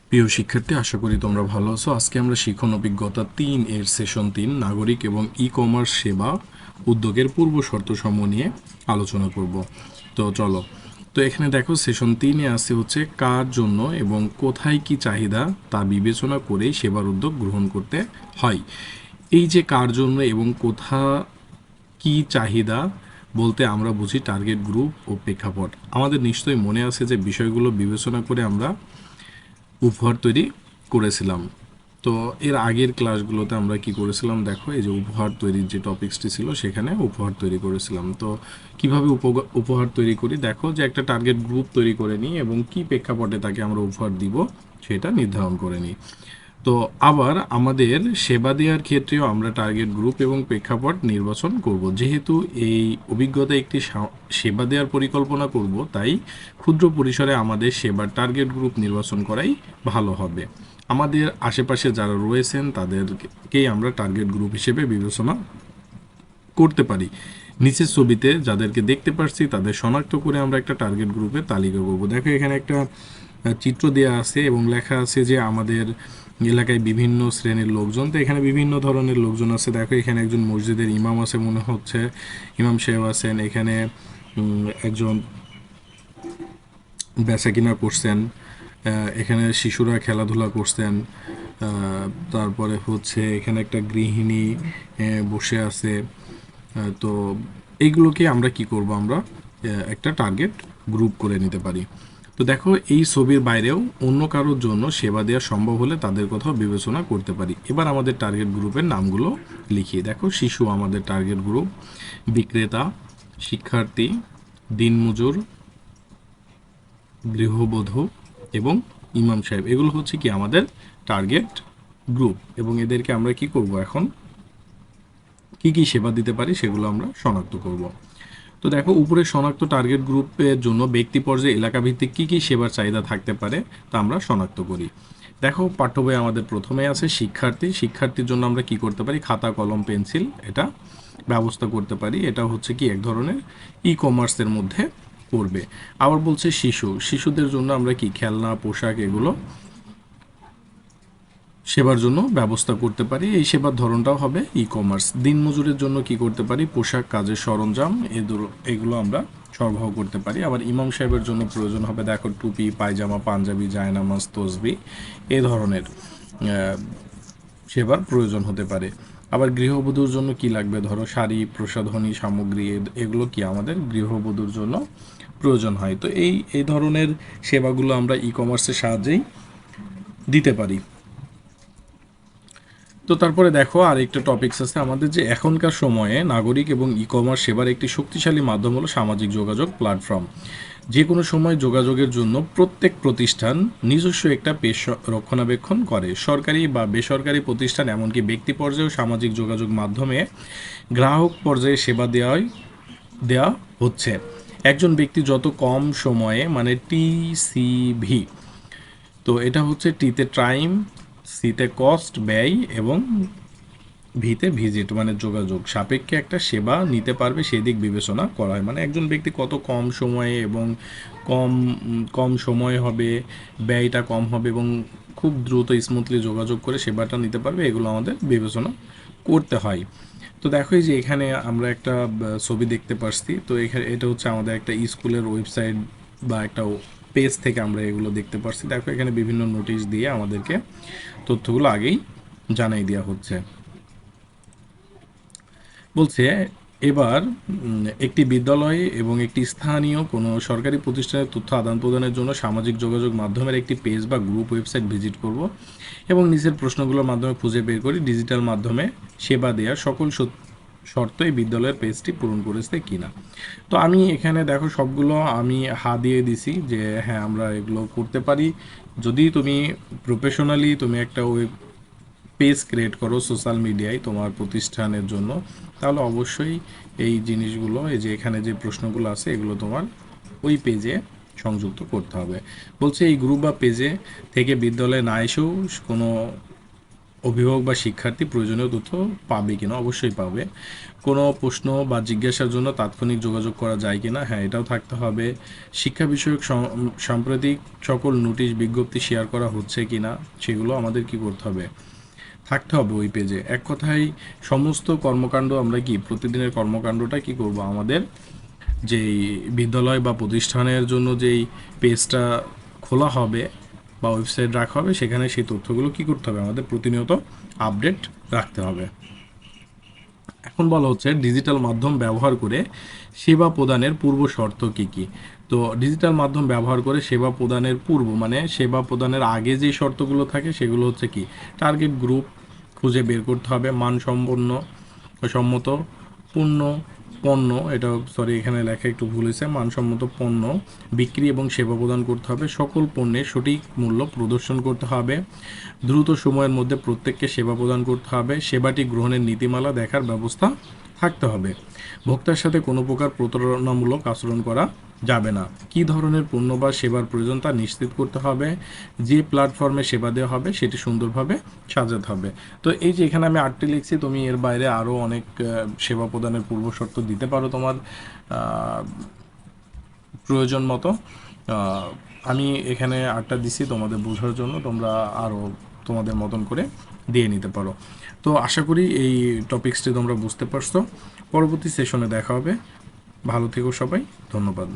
প্রিয় শিক্ষার্থী, আশা করি তোমরা ভালো আছো। আজকে আমরা শিক্ষণ অভিজ্ঞতা ৩ এর সেশন ৩ নাগরিক এবং ই কমার্স সেবা উদ্যোগের পূর্ব শর্ত সমূহ নিয়ে আলোচনা করব। তো চলো। তো এখানে দেখো সেশন ৩-এ আছে হচ্ছে কার জন্য এবং কোথায় কি চাহিদা তা বিবেচনা করেই সেবার উদ্যোগ গ্রহণ করতে হয়। এই যে কার জন্য এবং কোথা কি চাহিদা বলতে আমরা বুঝি টার্গেট গ্রুপ ও প্রেক্ষাপট। আমাদের নিশ্চয়ই মনে আছে যে বিষয়গুলো বিবেচনা করে আমরা উপহার তৈরি করেছিলাম। তো এর আগের ক্লাসগুলোতে আমরা কি করেছিলাম দেখো, এই যে উপহার তৈরির যে টপিক্সটি ছিল সেখানে উপহার তৈরি করেছিলাম। তো কিভাবে উপহার তৈরি করি দেখো, যে একটা টার্গেট গ্রুপ তৈরি করে নিই এবং কি প্রেক্ষাপটে তাকে আমরা উপহার দিব সেটা নির্ধারণ করে নিই। তো আবার আমাদের সেবা দেওয়ার ক্ষেত্রেও আমরা টার্গেট গ্রুপ এবং প্রেক্ষাপট নির্বাচন করব। যেহেতু এই অভিজ্ঞতা একটি সেবা দেওয়ার পরিকল্পনা করব, তাই ক্ষুদ্র পরিসরে আমাদের সেবার টার্গেট গ্রুপ নির্বাচন করাই ভালো হবে। আমাদের আশেপাশে যারা রয়েছেন তাদেরকেই আমরা টার্গেট গ্রুপ হিসেবে বিবেচনা করতে পারি। নিচের ছবিতে যাদেরকে দেখতে পাচ্ছি তাদের শনাক্ত করে আমরা একটা টার্গেট গ্রুপের তালিকা করব। দেখো এখানে একটা চিত্র দেওয়া আছে এবং লেখা আছে যে আমাদের এলাকায় বিভিন্ন শ্রেণীর লোকজন। তো এখানে বিভিন্ন ধরনের লোকজন আছে। দেখো এখানে একজন মসজিদের ইমাম আছে মনে হচ্ছে, ইমাম সাহেব আছেন। এখানে একজন বেচাকিনা করছেন। এখানে শিশুরা খেলাধুলা করছেন। তারপরে হচ্ছে এখানে একটা গৃহিণী বসে আছে। তো এইগুলোকে আমরা কি করব, আমরা একটা টার্গেট গ্রুপ করে নিতে পারি। তো দেখো এই ছবির বাইরেও অন্য কারোর জন্য সেবা দেওয়া সম্ভব হলে তাদের কথাও বিবেচনা করতে পারি। এবার আমাদের টার্গেট গ্রুপের নামগুলো লিখিয়ে দেখো। শিশু আমাদের টার্গেট গ্রুপ, বিক্রেতা, শিক্ষার্থী, দিনমজুর, গৃহবধূ এবং ইমাম সাহেব, এগুলো হচ্ছে কি আমাদের টার্গেট গ্রুপ। এবং এদেরকে আমরা কি করব, এখন কি কি সেবা দিতে পারি সেগুলো আমরা শনাক্ত করব। তো দেখো উপরে শনাক্ত টার্গেট গ্রুপের জন্য ব্যক্তি পর্যায়ে এলাকা ভিত্তিক কী কী সেবার চাহিদা থাকতে পারে তা আমরা শনাক্ত করি। দেখো পাঠ্য বই আমাদের প্রথমে আছে শিক্ষার্থী। শিক্ষার্থীর জন্য আমরা কি করতে পারি, খাতা কলম পেন্সিল এটা ব্যবস্থা করতে পারি। এটা হচ্ছে কি এক ধরনের ই কমার্সের মধ্যে পড়বে। আবার বলছে শিশুদের জন্য আমরা কি খেলনা পোশাক এগুলো সেবার জন্য ব্যবস্থা করতে পারি। এই সেবার ধরনটাও হবে ই কমার্স। দিনমজুরের জন্য কি করতে পারি, পোশাক কাজের সরঞ্জাম এগুলো আমরা সরবরাহ করতে পারি। আবার ইমাম সাহেবের জন্য প্রয়োজন হবে দেখো টুপি, পায়জামা, পাঞ্জাবি, জায়নামাজ, তসবি এ ধরনের সেবার প্রয়োজন হতে পারে। আবার গৃহবধূর জন্য কি লাগবে, ধরো শাড়ি, প্রসাধনী সামগ্রী এগুলো কি আমাদের গৃহবধূর জন্য প্রয়োজন হয়। তো এই ধরনের সেবাগুলো আমরা ই কমার্সের সাহায্যেই দিতে পারি। তো তারপরে দেখো আরেকটা টপিকস আছে আমাদের, যে এখনকার সময়ে নাগরিক এবং ই কমার্স সেবার একটি শক্তিশালী মাধ্যম হলো সামাজিক যোগাযোগ প্ল্যাটফর্ম। যে কোনো সময় যোগাযোগের জন্য প্রত্যেক প্রতিষ্ঠান নিজস্ব একটা পেজ রক্ষণাবেক্ষণ করে। সরকারি বা বেসরকারি প্রতিষ্ঠান এমনকি ব্যক্তি পর্যায়েও সামাজিক যোগাযোগ মাধ্যমে গ্রাহক পর্যায়ে সেবা দেওয়া হচ্ছে। একজন ব্যক্তি যত কম সময়ে, মানে টিসিভি, তো এটা হচ্ছে টিতে টাইম, সিতে কস্ট ব্যয় এবং ভিতে ভিজিট মানে যোগাযোগ সাপেক্ষে একটা সেবা নিতে পারবে সেই দিক বিবেচনা করা হয়। মানে একজন ব্যক্তি কত কম সময়ে এবং কম কম সময় হবে, ব্যয়টা কম হবে এবং খুব দ্রুত স্মুথলি যোগাযোগ করে সেবাটা নিতে পারবে, এগুলো আমাদের বিবেচনা করতে হয়। তো দেখো এই যে এখানে আমরা একটা ছবি দেখতে পাচ্ছি। তো এখানে এটা হচ্ছে আমাদের একটা স্কুলের ওয়েবসাইট বা একটা পেজ থেকে আমরা এগুলো দেখতে পাচ্ছি। দেখো এখানে বিভিন্ন নোটিশ দিয়ে আমাদেরকে তথ্যগুলো আগেই জানাই দেওয়া হচ্ছে। বলছে এবার একটি বিদ্যালয় এবং একটি স্থানীয় কোনো সরকারি প্রতিষ্ঠানের তথ্য আদান প্রদানের জন্য সামাজিক যোগাযোগ মাধ্যমের একটি পেজ বা গ্রুপ ওয়েবসাইট ভিজিট করব এবং নিচের প্রশ্নগুলোর মাধ্যমে খুঁজে বের করি ডিজিটাল মাধ্যমে সেবা দেওয়ার সকল শর্ত এই বিদ্যালয়ের পেজটি পূরণ করেছে কিনা। তো আমি এখানে দেখো সবগুলো আমি হা দিয়ে দিছি যে হ্যাঁ আমরা এগুলো করতে পারি। যদি তুমি প্রফেশনালি তুমি একটা ওয়েব পেজ ক্রিয়েট করো সোশ্যাল মিডিয়ায় তোমার প্রতিষ্ঠানের জন্য, তাহলে অবশ্যই এই জিনিসগুলো, এই যে এখানে যে প্রশ্নগুলো আছে এগুলো তোমার ওই পেজে সংযুক্ত করতে হবে। বলছে এই গ্রুপ বা পেজে থেকে বিদ্যালয়ে না এসেও কোনো অভিভাবক বা শিক্ষার্থী প্রয়োজনীয় তথ্য পাবে কিনা, অবশ্যই পাবে। কোনো প্রশ্ন বা জিজ্ঞাসার জন্য তাৎক্ষণিক যোগাযোগ করা যায় কিনা, হ্যাঁ এটাও থাকতে হবে। শিক্ষা বিষয়ক সাম্প্রতিক সকল নোটিশ বিজ্ঞপ্তি শেয়ার করা হচ্ছে কিনা সেগুলো আমাদের কি করতে হবে, থাকতে হবে ওই পেজে। এক কথায় সমস্ত কর্মকাণ্ড আমরা কি প্রতিদিনের কর্মকাণ্ডটা কি করব, আমাদের যেই বিদ্যালয় বা প্রতিষ্ঠানের জন্য যেই পেজটা খোলা হবে বা ওয়েবসাইট রাখা হবে, সেখানে সেই তথ্যগুলো কি করতে হবে, আমাদের প্রতিনিয়ত আপডেট রাখতে হবে। এখন বলা হচ্ছে ডিজিটাল মাধ্যম ব্যবহার করে সেবা প্রদানের পূর্ব শর্ত কী কী। তো ডিজিটাল মাধ্যম ব্যবহার করে সেবা প্রদানের পূর্ব মানে সেবা প্রদানের আগে যে শর্তগুলো থাকে সেগুলো হচ্ছে কি, টার্গেট গ্রুপ খুঁজে বের করতে হবে, মানসম্পন্ন সম্মত পণ্য পণ্য এটা সরি এখানে লেখা একটু ভুল হয়েছে, মানসম্মত পণ্য বিক্রি এবং সেবা প্রদান করতে হবে, সকল পণ্যের সঠিক মূল্য প্রদর্শন করতে হবে, দ্রুত সময়ের মধ্যে প্রত্যেককে সেবা প্রদান করতে হবে, সেবাটি গ্রহণের নীতিমালা দেখার ব্যবস্থা থাকতে হবে, ভোক্তার সাথে কোনো প্রকার প্রতারণামূলক আচরণ করা যাবে না, কী ধরনের পণ্য বা সেবার প্রয়োজন তা নিশ্চিত করতে হবে, যে প্ল্যাটফর্মে সেবা দেওয়া হবে সেটি সুন্দরভাবে সাজাতে হবে। তো এই যে এখানে আমি 8টি লিখছি, তুমি এর বাইরে আরও অনেক সেবা প্রদানের পূর্বশর্ত দিতে পারো তোমার প্রয়োজন মতো। আমি এখানে 8টা দিছি তোমাদের বোঝার জন্য, তোমরা আরও তোমাদের মতন করে দিয়ে নিতে পারো। তো আশা করি এই টপিক্সটি তোমরা বুঝতে পারছো। পরবর্তী সেশনে দেখা হবে। ভালো থেকো সবাই, ধন্যবাদ।